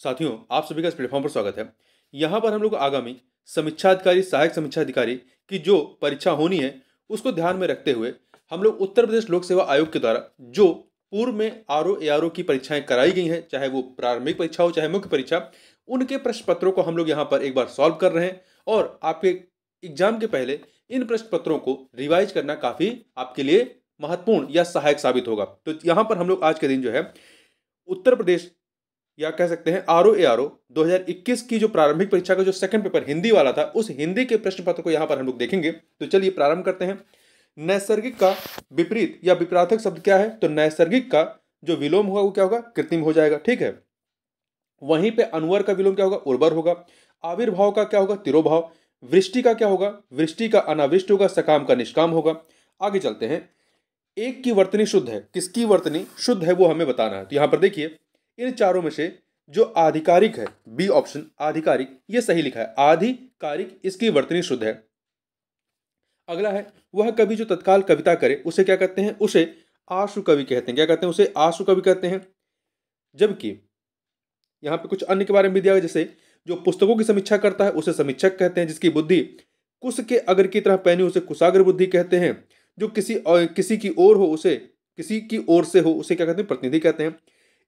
साथियों, आप सभी का इस प्लेटफॉर्म पर स्वागत है। यहाँ पर हम लोग आगामी समीक्षा अधिकारी, सहायक समीक्षा अधिकारी की जो परीक्षा होनी है, उसको ध्यान में रखते हुए हम लोग उत्तर प्रदेश लोक सेवा आयोग के द्वारा जो पूर्व में आरओ एआरओ की परीक्षाएं कराई गई हैं, चाहे वो प्रारंभिक परीक्षा हो चाहे मुख्य परीक्षा, उनके प्रश्न पत्रों को हम लोग यहाँ पर एक बार सॉल्व कर रहे हैं। और आपके एग्जाम के पहले इन प्रश्न पत्रों को रिवाइज करना काफी आपके लिए महत्वपूर्ण या सहायक साबित होगा। तो यहाँ पर हम लोग आज के दिन जो है उत्तर प्रदेश या कह सकते हैं आरओ एआरओ 2021 की जो प्रारंभिक परीक्षा का जो सेकंड पेपर हिंदी वाला था, उस हिंदी के प्रश्न पत्र को यहां पर हम लोग देखेंगे। तो चलिए प्रारंभ करते हैं। नैसर्गिक का विपरीत या विपरार्थक शब्द क्या है? तो नैसर्गिक का जो विलोम होगा वो क्या होगा? कृत्रिम हो जाएगा। ठीक है। वहीं पे अनवर का विलोम क्या होगा? उर्वर होगा। आविर्भाव का क्या होगा? तिरोभाव। वृष्टि का क्या होगा? वृष्टि का अनावृष्ट होगा। सकाम का निष्काम होगा। आगे चलते हैं। एक की वर्तनी शुद्ध है, किसकी वर्तनी शुद्ध है वो हमें बताना है। तो यहां पर देखिए, इन चारों में से जो आधिकारिक है, बी ऑप्शन आधिकारिक, ये सही लिखा है। आधिकारिक, इसकी वर्तनी शुद्ध है। अगला है, वह कवि जो तत्काल कविता करे उसे क्या कहते हैं? उसे आशु कवि कहते हैं। क्या कहते हैं? उसे आशु कवि कहते हैं। जबकि यहां पे कुछ अन्य के बारे में भी दिया गया, जैसे जो पुस्तकों की समीक्षा करता है उसे समीक्षक कहते हैं। जिसकी बुद्धि कुश के अगर की तरह पैनी उसे कुशाग्र बुद्धि कहते हैं। जो किसी की ओर हो उसे, किसी की ओर से हो उसे क्या कहते हैं? प्रतिनिधि कहते हैं।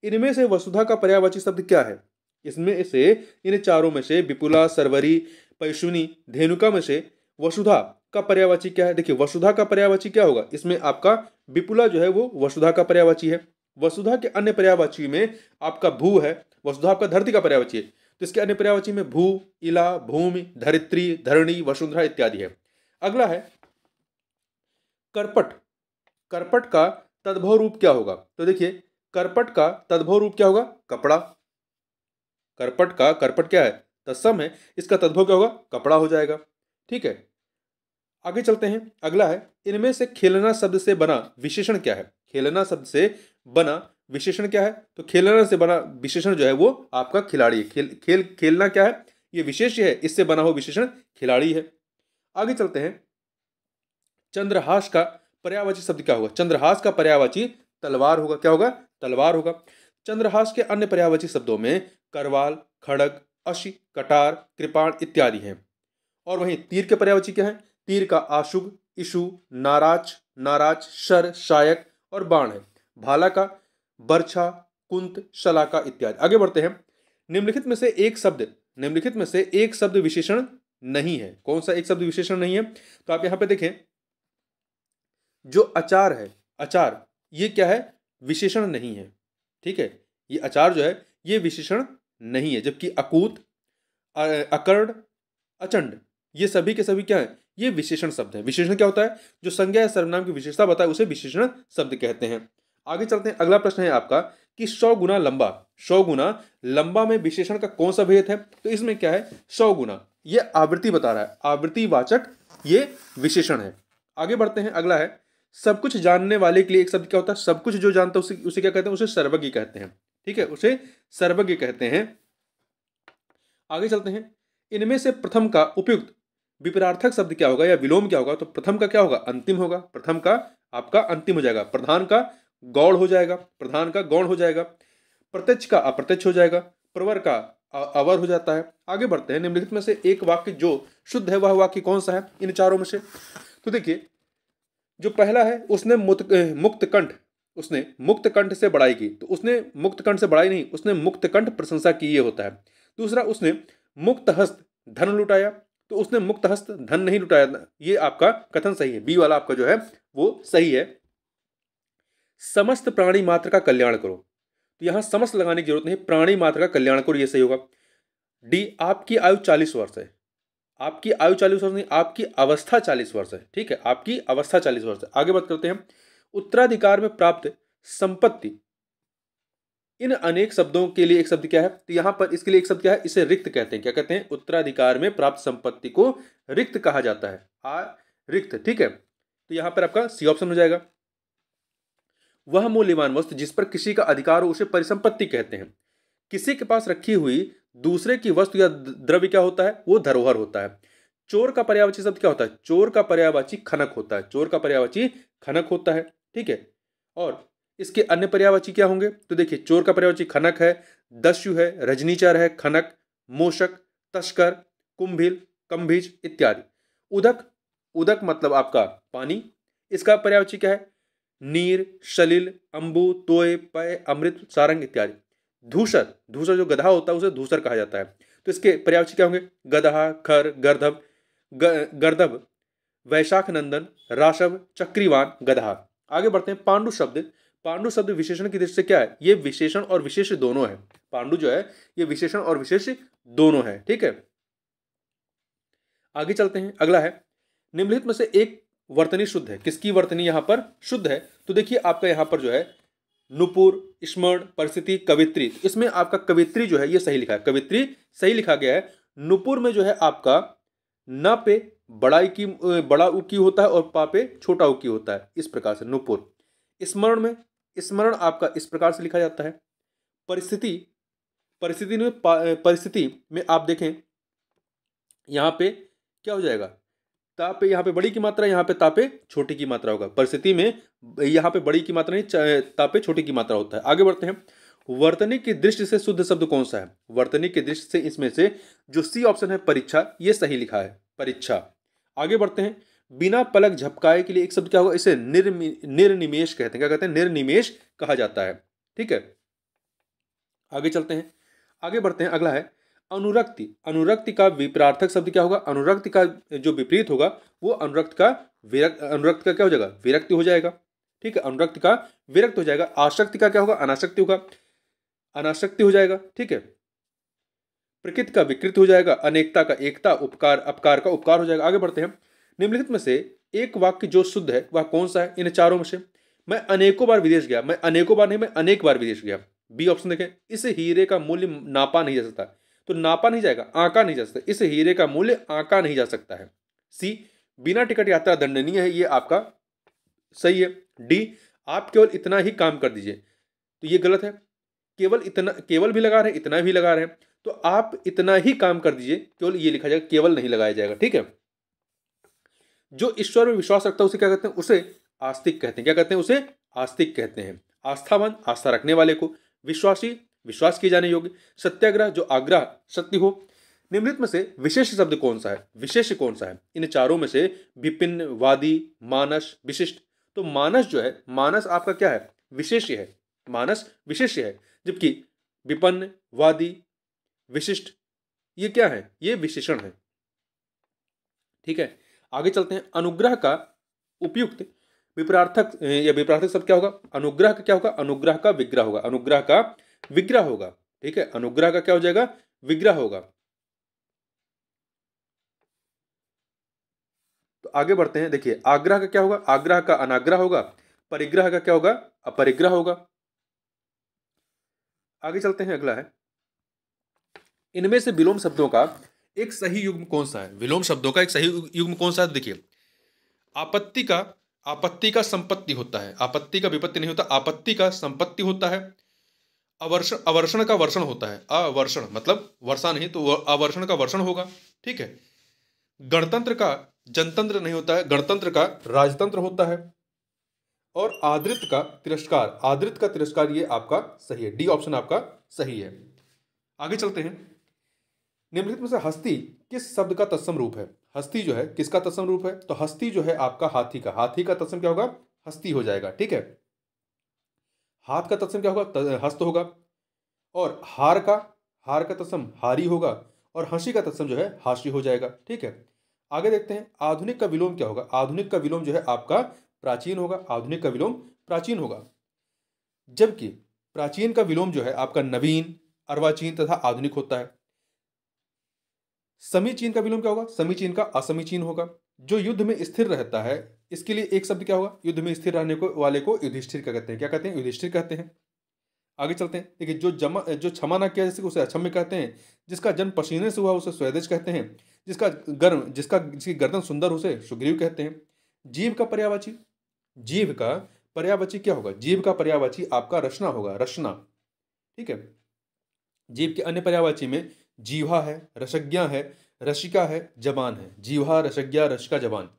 इनमें से वसुधा का पर्यायवाची शब्द क्या है? इसमें से इन चारों में से विपुला, सरवरी, पैशुनी, धेनुका में से वसुधा का पर्यायवाची क्या है? देखिए, वसुधा का पर्यायवाची क्या होगा? इसमें आपका विपुला जो है वो वसुधा का पर्यायवाची है। वसुधा के अन्य पर्यायवाची में आपका भू है। वसुधा आपका धरती का पर्यायवाची है, तो इसके अन्य पर्यायवाची में भू, इला, भूमि, धरित्री, धरणी, वसुंधरा इत्यादि है। अगला है करपट। करपट का तद्भव रूप क्या होगा? तो देखिए, करपट का तद्भव रूप क्या होगा? कपड़ा। करपट क्या है? तत्सम है, इसका तद्भव क्या होगा? कपड़ा हो जाएगा। ठीक है। आगे चलते हैं। अगला है, इनमें से खेलना शब्द से बना विशेषण क्या है? खेलना शब्द से बना विशेषण क्या है? तो खेलना से बना विशेषण जो है वो आपका खिलाड़ी है। खेलना क्या है? ये विशेष्य है, इससे बना हुआ विशेषण खिलाड़ी है। आगे चलते हैं। चंद्रहास का पर्यायवाची शब्द क्या होगा? चंद्रहास का पर्यायवाची तलवार होगा। क्या होगा? तलवार होगा। चंद्रहास के अन्य पर्यायवाची शब्दों में करवाल, खड़ग, अशी, कटार, कृपाण इत्यादि हैं। और वहीं तीर के पर्यायवाची क्या है? तीर का आशुभ, इशु, नाराज, नाराज, शर, शायक और बाण है। भाला का बर्छा, कुंत, शलाका इत्यादि। आगे बढ़ते हैं। निम्नलिखित में से एक शब्द विशेषण नहीं है। कौन सा एक शब्द विशेषण नहीं है? तो आप यहां पे देखें, जो अचार है, अचार ये क्या है? विशेषण नहीं है। ठीक है, ये अचार जो है ये विशेषण नहीं है। जबकि अकूत, अकर्ण, अचंड ये सभी के सभी क्या है? ये विशेषण शब्द है। विशेषण क्या होता है? जो संज्ञा या सर्वनाम की विशेषता बताए उसे विशेषण शब्द कहते हैं। आगे चलते हैं। अगला प्रश्न है आपका कि 100 गुना लंबा, 100 गुना लंबा में विशेषण का कौन सा भेद है? तो इसमें क्या है? 100 गुना ये आवृत्ति बता रहा है, आवृत्तिवाचक ये विशेषण है। आगे बढ़ते हैं। अगला है, सब कुछ जानने वाले के लिए एक शब्द क्या होता है? सब कुछ जो जानता है उसे क्या कहते हैं? उसे सर्वज्ञ कहते हैं। ठीक है, उसे सर्वज्ञ कहते हैं। आगे चलते हैं। इनमें से प्रथम का उपयुक्त विपरार्थक शब्द क्या होगा या विलोम क्या होगा? तो प्रथम का क्या होगा? अंतिम होगा। प्रथम का आपका अंतिम हो जाएगा। प्रधान का गौण हो जाएगा। प्रधान का गौण हो जाएगा। प्रत्यक्ष का अप्रत्यक्ष हो जाएगा। प्रवर का अवर हो जाता है। आगे बढ़ते हैं। निम्नलिखित में से एक वाक्य जो शुद्ध है वह वाक्य कौन सा है इन चारों में से? तो देखिए, जो पहला है, उसने मुक्त कंठ से बड़ाई की। तो उसने मुक्त कंठ से बड़ाई नहीं, उसने मुक्त कंठ प्रशंसा की, ये होता है। दूसरा, उसने मुक्त हस्त धन लुटाया। तो उसने मुक्त हस्त धन नहीं लुटाया, ये आपका कथन सही है। बी वाला आपका जो है वो सही है। समस्त प्राणी मात्र का कल्याण करो। तो यहां समस्त लगाने की जरूरत नहीं, प्राणी मात्र का कल्याण करो, ये सही होगा। डी, आपकी आयु 40 वर्ष है। आपकी आयु 40 वर्ष नहीं, आपकी अवस्था 40 वर्ष है। ठीक है, आपकी अवस्था 40 वर्ष है। आगे बात करते हैं। उत्तराधिकार में प्राप्त संपत्ति, इन अनेक शब्दों के लिए एक शब्द क्या है? तो यहां पर इसके लिए एक शब्द क्या है? इसे रिक्त कहते हैं। क्या कहते हैं? उत्तराधिकार में प्राप्त संपत्ति को रिक्त कहा जाता है। रिक्त। ठीक है, तो यहां पर आपका सी ऑप्शन हो जाएगा। वह मूल्यवान वस्तु जिस पर किसी का अधिकार हो उसे परिसंपत्ति कहते हैं। किसी के पास रखी हुई दूसरे की वस्तु या द्रव्य क्या होता है? वो धरोहर होता है। चोर का पर्यायवाची शब्द क्या होता है? चोर का पर्यायवाची खनक होता है। चोर का पर्यायवाची खनक होता है। ठीक है, और इसके अन्य पर्यायवाची क्या होंगे? तो देखिए, चोर का पर्यायवाची खनक है, दस्यु है, रजनीचर है, खनक, मूषक, तस्कर, कुंभिल, कंभिज इत्यादि। उदक, उदक मतलब आपका पानी, इसका पर्यायवाची क्या है? नीर, सलिल, अंबु, तोय, पय, अमृत, सारंग इत्यादि। धूसर, धूसर जो गधा होता है उसे धूसर कहा जाता है, तो इसके पर्यायवाची क्या होंगे? गदहा, खर, गर्दभ, गर्दभ, वैशाख नंदन, राशव, चक्रीवान, गदहा। आगे बढ़ते हैं। पांडु शब्द, पांडु शब्द विशेषण की दृष्टि से क्या है? ये विशेषण और विशेष दोनों है। पांडु जो है ये विशेषण और विशेष दोनों है, ठीक है। आगे चलते हैं। अगला है, निम्नलिखित में से एक वर्तनी शुद्ध है। किसकी वर्तनी यहां पर शुद्ध है? तो देखिए आपका यहां पर जो है नुपुर, स्मरण, परिस्थिति, कवित्री। इसमें आपका कवित्री जो है ये सही लिखा है, कवित्री सही लिखा गया है। नुपुर में जो है आपका न पे बड़ा उ की होता है और पा पे छोटा उ की होता है, इस प्रकार से नुपुर। स्मरण में, स्मरण आपका इस प्रकार से लिखा जाता है। परिस्थिति, परिस्थिति में आप देखें यहां पे क्या हो जाएगा? ता पे यहाँ पे बड़ी की मात्रा, यहाँ पे ता पे छोटी की मात्रा होगा। परिस्थिति में यहाँ पे बड़ी की मात्रा नहीं, ता पे छोटी की मात्रा होता है। आगे बढ़ते हैं। वर्तनी की दृष्टि से शुद्ध शब्द कौन सा है? वर्तनी की दृष्टि से इसमें से जो सी ऑप्शन है परीक्षा, ये सही लिखा है, परीक्षा। आगे बढ़ते हैं। बिना पलक झपकाए के लिए एक शब्द क्या होगा? इसे निर्निमेष कहते हैं। क्या कहते हैं? निर्निमेष कहा जाता है, ठीक है। आगे चलते हैं, आगे बढ़ते हैं। अगला है अनुरक्ति। अनुरक्ति का विपरार्थक शब्द क्या होगा? अनुरक्ति का जो विपरीत होगा वो अनुरक्त का क्या हो जाएगा? विरक्ति हो जाएगा, ठीक है। अनुरक्ति का विरक्त हो जाएगा। आसक्ति का क्या होगा? अनासक्ति होगा, अनासक्ति हो जाएगा, ठीक है। प्रकृति का विकृत हो जाएगा। अनेकता का एकता, उपकार अपकार का उपकार हो जाएगा। आगे बढ़ते हैं। निम्नलिखित में से एक वाक्य जो शुद्ध है वह कौन सा है इन चारों में से? मैं अनेकों बार विदेश गया। मैं अनेकों बार नहीं, मैं अनेक बार विदेश गया। बी ऑप्शन देखें। इस हीरे का मूल्य नापा नहीं जा सकता, तो नापा नहीं जाएगा, आंका नहीं जा सकता। इस हीरे का मूल्य आंका नहीं जा सकता है। सी, बिना टिकट यात्रा दंडनीय है, ये आपका सही है। डी, आप केवल इतना ही काम कर दीजिए, तो ये गलत है। केवल इतना, केवल भी लगा रहे हैं, इतना भी लगा रहे हैं, तो आप इतना ही काम कर दीजिए, केवल ये लिखा जाएगा, केवल नहीं लगाया जाएगा, ठीक है। जो ईश्वर में विश्वास रखता है उसे क्या कहते हैं? उसे आस्तिक कहते हैं। क्या कहते हैं? उसे आस्तिक कहते हैं। आस्थावान, आस्था रखने वाले को। विश्वासी, विश्वास किए जाने योग्य। सत्याग्रह, जो आग्रह सत्य हो। निम्नलिखित में से विशेष शब्द कौन सा है? विशेष कौन सा है इन चारों में से? विपिन, वादी, मानस, विशिष्ट। तो मानस जो है, मानस आपका क्या है? विशेष है, मानस विशेष है, जबकि विपन्न, वादी, विशिष्ट ये क्या है? ये विशेषण है, ठीक है। आगे चलते हैं। अनुग्रह का उपयुक्त विपरार्थक या विपरार्थक शब्द क्या होगा? अनुग्रह का क्या होगा? अनुग्रह का विग्रह होगा, अनुग्रह का विग्रह होगा, ठीक है। अनुग्रह का क्या हो जाएगा? विग्रह होगा। तो आगे बढ़ते हैं। देखिए आग्रह का क्या होगा? आग्रह का अनाग्रह होगा। परिग्रह का क्या होगा? अपरिग्रह होगा। आगे चलते हैं। अगला है, इनमें से विलोम शब्दों का एक सही युग्म कौन सा है? विलोम शब्दों का एक सही युग्म कौन सा है? देखिए आपत्ति का संपत्ति होता है, आपत्ति का विपत्ति नहीं होता, आपत्ति का संपत्ति होता है। अवर्षण, अवर्षण का वर्षण होता है। अवर्षण मतलब वर्षा नहीं, तो अवर्षण का वर्षण होगा, ठीक है। गणतंत्र का जनतंत्र नहीं होता है, गणतंत्र का राजतंत्र होता है। और आदृत का तिरस्कार, आदृत का तिरस्कार, ये आपका सही है। डी ऑप्शन आपका सही है। आगे चलते हैं। निम्नलिखित में से हस्ती किस शब्द का तत्सम रूप है? हस्ती जो है किसका तत्सम रूप है? तो हस्ती जो है आपका हाथी का, हाथी का तत्सम क्या होगा? हस्ती हो जाएगा, ठीक है। हाथ का तत्सम क्या होगा? हस्त होगा। और हार का तत्सम हारी होगा। और हंसी का तत्सम जो है हास्य हो जाएगा, ठीक है। आगे देखते हैं। आधुनिक का विलोम क्या होगा? आधुनिक का विलोम जो है आपका प्राचीन होगा, आधुनिक का विलोम प्राचीन होगा। जबकि प्राचीन का विलोम जो है आपका नवीन, अर्वाचीन तथा आधुनिक होता है। समीचीन का विलोम क्या होगा? समीचीन का असमीचीन होगा। जो युद्ध में स्थिर रहता है, इसके लिए एक शब्द क्या होगा? युद्ध में स्थिर रहने को वाले को युधिष्ठिर का कहते हैं। क्या कहते हैं? युधिष्ठिर कहते हैं। आगे चलते हैं। देखिए जो क्षमा ना किया जैसे उसे अक्षम्य कहते हैं। जिसका जन्म पसीने से हुआ उसे स्वदेश कहते हैं। जिसकी गर्दन सुंदर उसे सुग्रीव कहते हैं। जीव का पर्यायवाची, जीव का पर्यायवाची क्या होगा? जीव का पर्यायवाची आपका रचना होगा, रचना, ठीक है। जीव के अन्य पर्यायवाची में जीवा है, रसज्ञा है, रसिका है, जबान है। जीवा, रसज्ञा, रसिका, जबान।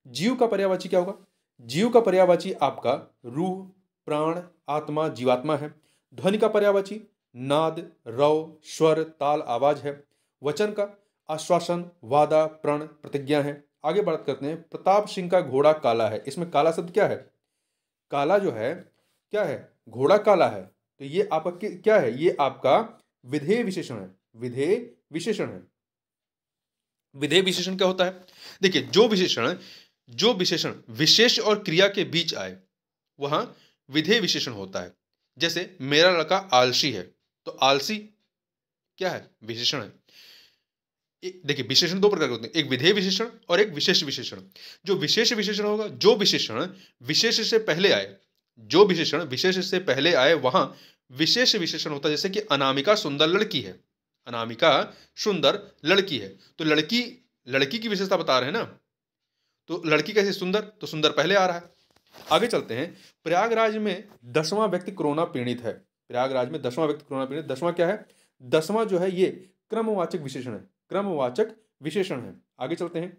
जीव का पर्यायवाची क्या होगा? जीव का पर्यायवाची आपका रूह, प्राण, आत्मा, जीवात्मा है। ध्वनि का पर्यायवाची नाद, रव, स्वर, ताल, आवाज है। वचन का आश्वासन, वादा, प्रण, प्रतिज्ञा है। आगे बात करते हैं, प्रताप सिंह का घोड़ा काला है। इसमें काला शब्द क्या है? काला जो है क्या है? घोड़ा काला है, तो ये आपका क्या है? ये आपका विधेय विशेषण है। विधेय विशेषण है। विधेय विशेषण क्या होता है? देखिए, जो विशेषण विशेष और क्रिया के बीच आए वहां विधेय विशेषण होता है। जैसे मेरा लड़का आलसी है, तो आलसी क्या है? विशेषण है। देखिए, विशेषण दो प्रकार के होते हैं, एक विधेय विशेषण और एक विशेष विशेषण। जो विशेष विशेषण होगा, जो विशेषण विशेष से पहले आए, जो विशेषण विशेष से पहले आए वहां विशेष विशेषण होता है। जैसे कि अनामिका सुंदर लड़की है, अनामिका सुंदर लड़की है, तो लड़की लड़की की विशेषता बता रहे हैं ना, तो लड़की कैसे सुंदर, तो सुंदर पहले आ रहा है। आगे चलते हैं, प्रयागराज में 10वां व्यक्ति कोरोना पीड़ित है। प्रयागराज में 10वां व्यक्ति कोरोना पीड़ित। 10वां क्या है? 10वां जो है ये क्रमवाचक विशेषण है, क्रमवाचक विशेषण है। आगे चलते हैं,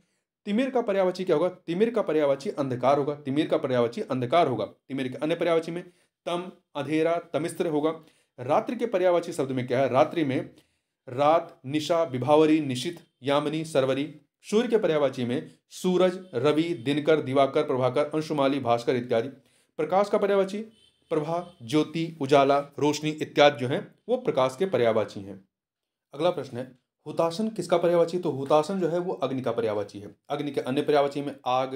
तिमिर का पर्यायवाची क्या होगा? तिमिर का पर्यायवाची अंधकार होगा। तिमिर का पर्यायवाची अंधकार होगा। तिमिर के अन्य पर्यायवाची में तम, अंधेरा, तमिस्त्र होगा। रात्रि के पर्यायवाची शब्द में क्या है? रात्रि में रात, निशा, विभावरी, निशित, यामिनी, सरवरी। सूर्य के पर्यायवाची में सूरज, रवि, दिनकर, दिवाकर, प्रभाकर, अंशुमाली, भास्कर इत्यादि। प्रकाश का पर्यायवाची प्रभा, ज्योति, उजाला, रोशनी इत्यादि जो है वो प्रकाश के पर्यायवाची हैं। अगला प्रश्न है, हुताशन किसका पर्यायवाची? तो हुताशन जो है वो अग्नि का पर्यायवाची है। अग्नि के अन्य पर्यायवाची में आग,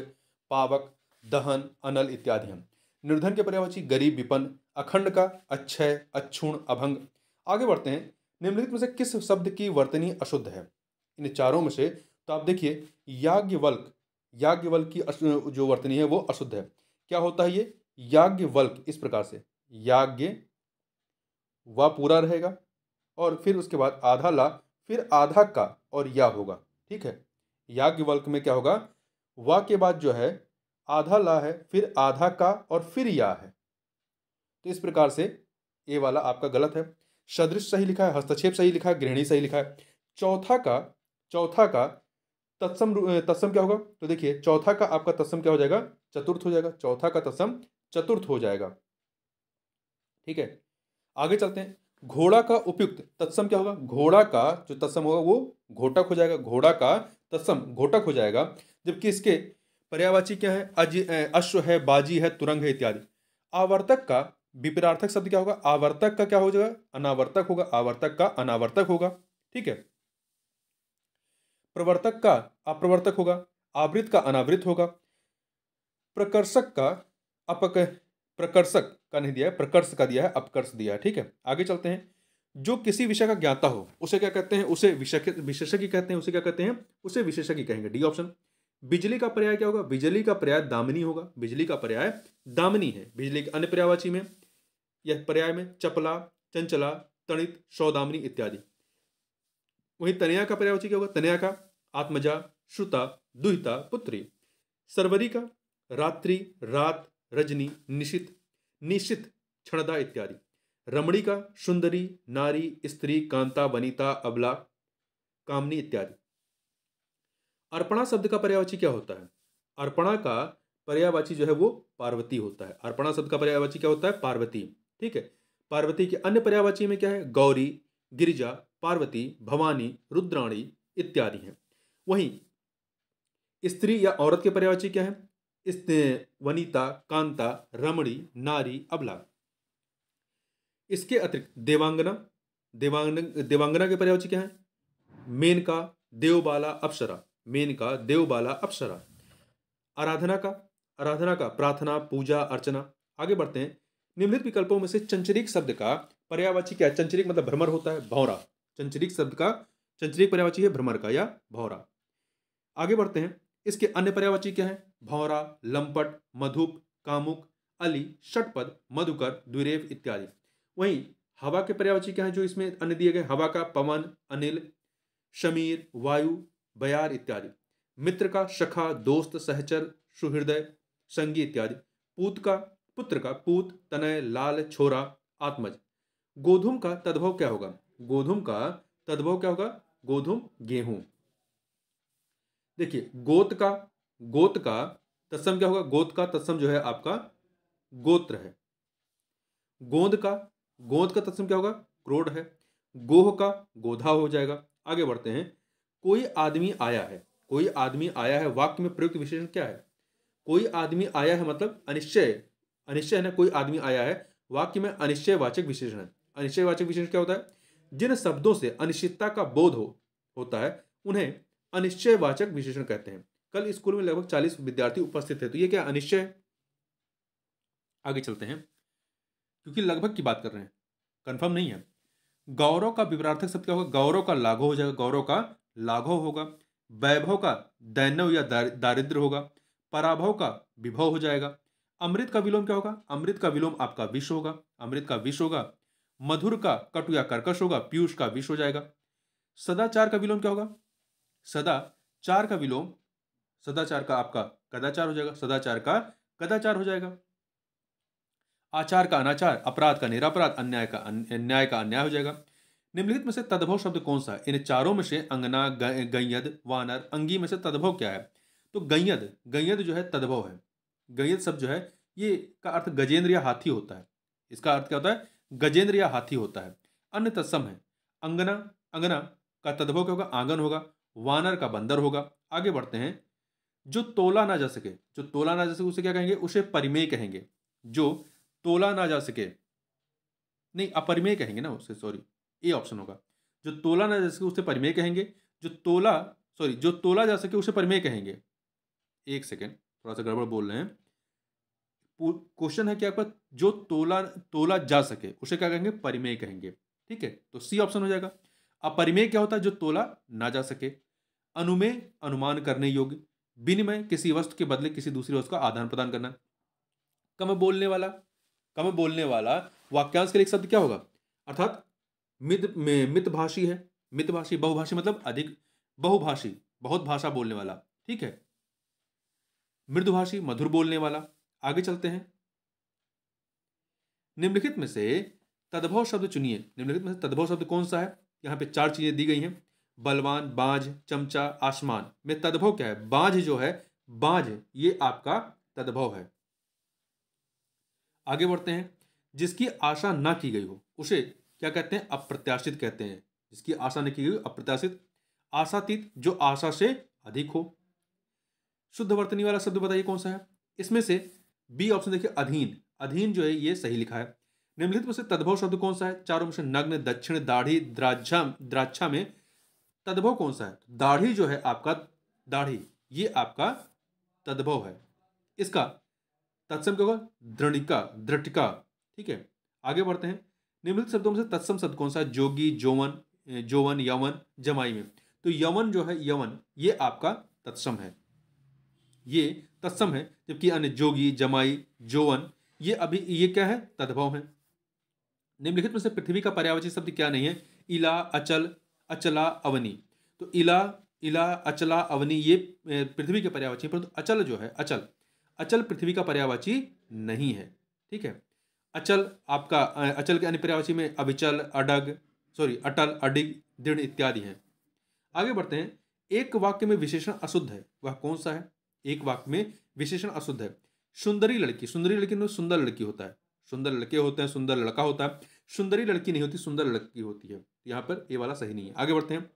पावक, दहन, अनल इत्यादि हैं। निर्धन के पर्यायवाची गरीब, विपन्न। अखंड का अक्षय, अक्षुण, अभंग। आगे बढ़ते हैं, निम्नलिखित में से किस शब्द की वर्तनी अशुद्ध है? इन चारों में से तो आप देखिए, याज्ञवल्क, याज्ञवल्क की जो वर्तनी है वो अशुद्ध है। क्या होता है ये? याज्ञवल्क इस प्रकार से, याज्ञ व पूरा रहेगा और फिर उसके बाद आधा ला, फिर आधा का और या होगा। ठीक है, याज्ञवल्क में क्या होगा? वा के बाद जो है आधा ला है, फिर आधा का और फिर या है। तो इस प्रकार से ये वाला आपका गलत है। सदृश सही लिखा है, हस्तक्षेप सही लिखा है, गृहिणी सही लिखा है। चौथा का तत्सम क्या होगा? तो देखिए, चौथा का आपका तत्सम क्या हो जाएगा? चतुर्थ हो जाएगा। चौथा का तत्सम चतुर्थ हो जाएगा। ठीक है, आगे चलते हैं, घोड़ा का उपयुक्त तत्सम क्या होगा? घोड़ा का जो तत्सम होगा वो घोटक हो जाएगा। घोड़ा का तत्सम घोटक हो जाएगा। जबकि इसके पर्यायवाची क्या है? अश्व है, बाजी है, तुरंग है इत्यादि। आवर्तक का विपरीतार्थक शब्द क्या होगा? आवर्तक का क्या हो जाएगा? अनावर्तक होगा। आवर्तक का अनावर्तक होगा। ठीक है, प्रवर्तक का अप्रवर्तक होगा। आवृत का अनावृत होगा। प्रकर्षक का प्रकर्षक का नहीं दिया है, प्रकर्ष का दिया है, अपकर्ष दिया है। ठीक है, आगे चलते हैं, जो किसी विषय का ज्ञाता हो उसे क्या कहते हैं? उसे विशेषज्ञ कहते हैं। उसे क्या कहते हैं? उसे विशेषज्ञ कहेंगे। D option. बिजली का पर्याय क्या होगा? बिजली का पर्याय दामिनी होगा। बिजली का पर्याय दामिनी है। बिजली के अन्य पर्यायवाची में यह पर्याय में चपला, चंचला, तणित, सौदामिनी इत्यादि। वहीं तनया का पर्यायवाची क्या होगा? तनया का आत्मजा, श्रुता, दुहिता, पुत्री। सरवरी का रात्रि, रात, रजनी, निशित, निशित, क्षणदा इत्यादि। रमणी का सुंदरी, नारी, स्त्री, कांता, वनिता, अबला, कामनी इत्यादि। अर्पणा शब्द का पर्यायवाची क्या होता है? अर्पणा का पर्यायवाची जो है वो पार्वती होता है। अर्पणा शब्द का पर्यायवाची क्या होता है? पार्वती। ठीक है, पार्वती के अन्य पर्यायवाची में क्या है? गौरी, गिरिजा, पार्वती, भवानी, रुद्राणी इत्यादि हैं। वहीं स्त्री या औरत के पर्यायवाची क्या है? वनिता, कांता, रमणी, नारी, अबला। इसके अतिरिक्त देवांगना, देवांगना के पर्यायवाची क्या है? मेनका, देवबाला, अप्सरा। मेनका, देवबाला, अप्सरा। आराधना का प्रार्थना, पूजा, अर्चना। आगे बढ़ते हैं, निम्नलिखित विकल्पों में से चंचरीक शब्द का पर्यायवाची क्या है? चंचरीक मतलब भ्रमर होता है, भौरा। चंचरीक शब्द का चंचरीक पर्यायवाची है भ्रमर का या भौरा। आगे बढ़ते हैं, इसके अन्य पर्यायवाची क्या है? भौरा, लंपट, मधुप, कामुक, अली, षटपद, मधुकर, द्विरेव इत्यादि। वहीं हवा के पर्यायवाची क्या है जो इसमें अन्य दिए गए? हवा का पवन, अनिल, शमीर, वायु, बयार इत्यादि। मित्र का सखा, दोस्त, सहचर, सुहृदय, संगी इत्यादि। पुत्र का पूत, तनय, लाल, छोरा, आत्मज। गोधूम का तद्भव क्या होगा? गोधूम का तद्भव क्या होगा? गोधूम, गेहूं। देखिए, गोत का तत्सम क्या होगा? गोत का तत्सम जो है आपका गोत्र है। गोंद का तत्सम क्या होगा? क्रोध है। गोह का गोधा हो जाएगा। आगे बढ़ते हैं। कोई आदमी आया है, कोई आदमी आया है वाक्य में प्रयुक्त विशेषण क्या है? कोई आदमी आया है मतलब अनिश्चय, अनिश्चय है ना, कोई आदमी आया है वाक्य में अनिश्चयवाचक विशेषण है। अनिश्चयवाचक विशेषण क्या होता है? जिन शब्दों से अनिश्चितता का बोध होता है उन्हें अनिश्चयवाचक विशेषण कहते हैं। कल स्कूल में लगभग 40 विद्यार्थी उपस्थित थे, तो ये क्या अनिश्चय है? आगे चलते हैं, क्योंकि लगभग की बात कर रहे हैं, कंफर्म नहीं है। गौरव का विपरीतार्थक शब्द क्या होगा? गौरव का लाघव हो जाएगा, गौरव का लाघव होगा। वैभव का दैन्यव या दारिद्र होगा। पराभव का विभव हो जाएगा। अमृत का विलोम क्या होगा? अमृत का विलोम आपका विष होगा, अमृत का विष होगा। मधुर का कटु या कर्कश होगा, पीयूष का विष हो जाएगा। सदाचार का विलोम क्या होगा? सदाचार का विलोम, सदाचार का आपका कदाचार हो जाएगा, सदाचार का कदाचार हो जाएगा। आचार का अनाचार, अपराध का निरापराध, अन्याय का अन्याय हो जाएगा। निम्नलिखित में से तद्भव शब्द कौन सा है? इन चारों में से अंगना, गैयद, वानर, अंगी में से तद्भव क्या है? तो गैयद, गैयद जो है तद्भव है। गैयद शब्द जो है ये का अर्थ गजेंद्र या हाथी होता है। इसका अर्थ क्या होता है? गजेंद्र या हाथी होता है। अन्य तत्सम है। अंगना, अंगना का तद्भव क्या होगा? आंगन होगा। वानर का बंदर होगा। आगे बढ़ते हैं। जो तोला ना जा सके, जो तोला ना जा सके उसे क्या कहेंगे? उसे परिमेय कहेंगे। जो तोला ना जा सके, नहीं अपरिमेय कहेंगे ना उसे, सॉरी ए ऑप्शन होगा। जो तोला ना जा सके उसे परिमेय कहेंगे। जो तोला, सॉरी जो तोला जा सके उसे परिमेय कहेंगे। एक सेकेंड, थोड़ा सा गड़बड़ बोल रहे हैं। क्वेश्चन है क्या आपका? जो तोला तोला जा सके उसे क्या कहेंगे? परिमेय कहेंगे। ठीक है, तो सी ऑप्शन हो जाएगा। अपरिमेय क्या होता है? जो तोला ना जा सके। अनुमेय, अनुमान करने योग्य। विनिमय, किसी वस्तु के बदले किसी दूसरी वस्तु का आदान प्रदान करना। कम बोलने वाला, कम बोलने वाला वाक्यांश के लिए एक शब्द क्या होगा? अर्थात मितभाषी है। मितभाषी, बहुभाषी मतलब अधिक, बहुभाषी बहुत भाषा बोलने वाला। ठीक है। मृदुभाषी, मधुर बोलने वाला। आगे चलते हैं। निम्नलिखित में से तद्भव शब्द चुनिए। निम्नलिखित में से तद्भव शब्द कौन सा है? यहां पे 4 चीजें दी गई हैं। बलवान, बांझ, चमचा, आसमान में तद्भव क्या है? बांझ जो है, बांझ ये आपका तद्भव है। आगे बढ़ते हैं। जिसकी आशा ना की गई हो उसे क्या कहते हैं? अप्रत्याशित कहते हैं। जिसकी आशा नहीं की गई अप्रत्याशित। आशातीत, जो आशा से अधिक हो। शुद्ध वर्तनी वाला शब्द बताइए कौन सा है? इसमें से बी ऑप्शन देखिए, अधीन। अधीन जो है ये सही लिखा है। निम्नलिखित में से तद्भव शब्द कौन सा है? चारों में से नग्न, दक्षिण, दाढ़ी, द्राक्षा, द्राक्षा में तद्भव कौन सा है? दाढ़ी जो है आपका, दाढ़ी ये आपका तद्भव है। इसका तत्सम क्या होगा? दृढ़िका, दृढ़िका। ठीक है। आगे बढ़ते हैं। निम्नलिखित शब्दों में से तत्सम शब्द कौन सा है? जोगी, जोवन, जोवन, यवन, जमाई में। तो यवन जो है, यवन ये आपका तत्सम है, ये तत्सम है। जबकि अन्य जोगी, जमाई, जोवन ये अभी ये क्या है? तद्भव है। निम्नलिखित में से पृथ्वी का पर्यायवाची शब्द क्या नहीं है? इला, अचल, अचला, अवनी। तो इला, इला, अचला, अवनी ये पृथ्वी के पर्यायवाची, परंतु अचल जो है, अचल, अचल पृथ्वी का पर्यायवाची नहीं है। ठीक है। अचल आपका अचल के अन्य पर्यायवाची में अविचल, अडग, सॉरी अटल, अडिग, दृढ़ इत्यादि हैं। आगे बढ़ते हैं। एक वाक्य में विशेषण अशुद्ध है, वह कौन सा है? एक वाक्य में विशेषण अशुद्ध है। सुंदरी लड़की, सुंदरी लड़की में सुंदर लड़की होता है, सुंदर लड़के होते हैं, सुंदर लड़का होता है। सुंदरी लड़की नहीं होती, सुंदर लड़की होती है। यहां पर ये वाला सही नहीं है। आगे बढ़ते हैं।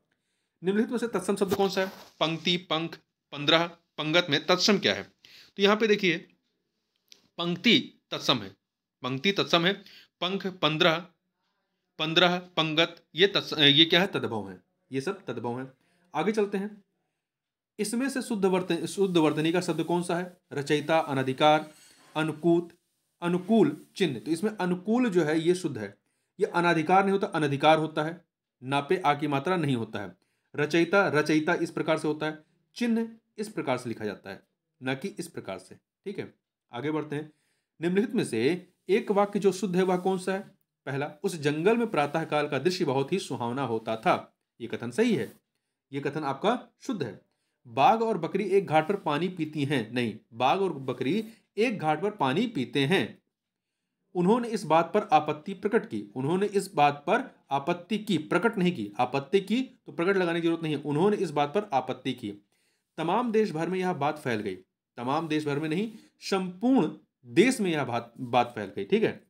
निम्नलिखित में से तत्सम शब्द कौन सा है? पंक्ति, पंख, 15, पंगत में तत्सम क्या है? तो यहां पे देखिए पंक्ति तत्सम है, पंक्ति तत्सम है। पंख, 15, 15 पंगत ये क्या है? तद्भव है। ये सब तद्भव है। आगे चलते हैं। इसमें से शुद्ध वर्तनी का शब्द कौन सा है? रचयिता, अनधिकार, अनुकूत, अनुकूल, चिन्ह। तो इसमें अनुकूल जो है ये शुद्ध है। ये अनाधिकार नहीं होता, अनधिकार होता है। नापे आ की मात्रा नहीं होता है। रचयिता, रचयिता इस प्रकार से होता है। चिन्ह इस प्रकार से लिखा जाता है, न कि इस प्रकार से। ठीक है। आगे बढ़ते हैं। निम्नलिखित में से एक वाक्य जो शुद्ध है वह कौन सा है? पहला, उस जंगल में प्रातः काल का दृश्य बहुत ही सुहावना होता था। यह कथन सही है, यह कथन आपका शुद्ध है। बाघ और बकरी एक घाट पर पानी पीती हैं, नहीं, बाघ और बकरी एक घाट पर पानी पीते हैं। उन्होंने इस बात पर आपत्ति प्रकट की, उन्होंने इस बात पर आपत्ति की, प्रकट नहीं की। आपत्ति की तो प्रकट लगाने की जरूरत नहीं है, उन्होंने इस बात पर आपत्ति की। तमाम देश भर में यह बात फैल गई, तमाम देश भर में नहीं, संपूर्ण देश में यह बात फैल गई। ठीक है।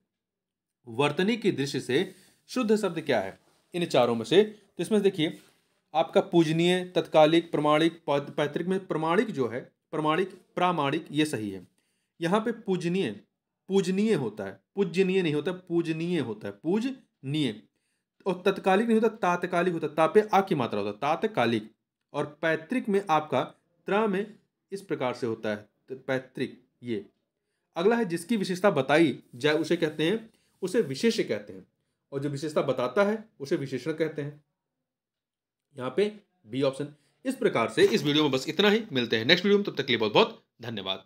वर्तनी की दृष्टि से शुद्ध शब्द क्या है इन चारों में से? तो इसमें देखिए आपका पूजनीय, तत्कालिक, प्रमाणिक, पैतृक में प्रमाणिक जो है, प्रामाणिक ये सही है। यहाँ पे पूजनीय पूजनीय होता है, पूजनीय नहीं होता, पूजनीय होता है, पूजनीय। और तत्कालिक नहीं होता, तात्कालिक होता, ता पे आ की मात्रा होता, तात्कालिक। और पैतृक में आपका त्रा में इस प्रकार से होता है, तो पैतृक। ये अगला है जिसकी विशेषता बताई जाए उसे कहते हैं, उसे विशेष्य कहते हैं, और जो विशेषता बताता है उसे विशेषण कहते हैं। यहाँ पे बी ऑप्शन। इस प्रकार से इस वीडियो में बस इतना ही, मिलते हैं नेक्स्ट वीडियो में, तब तक के लिए बहुत बहुत धन्यवाद।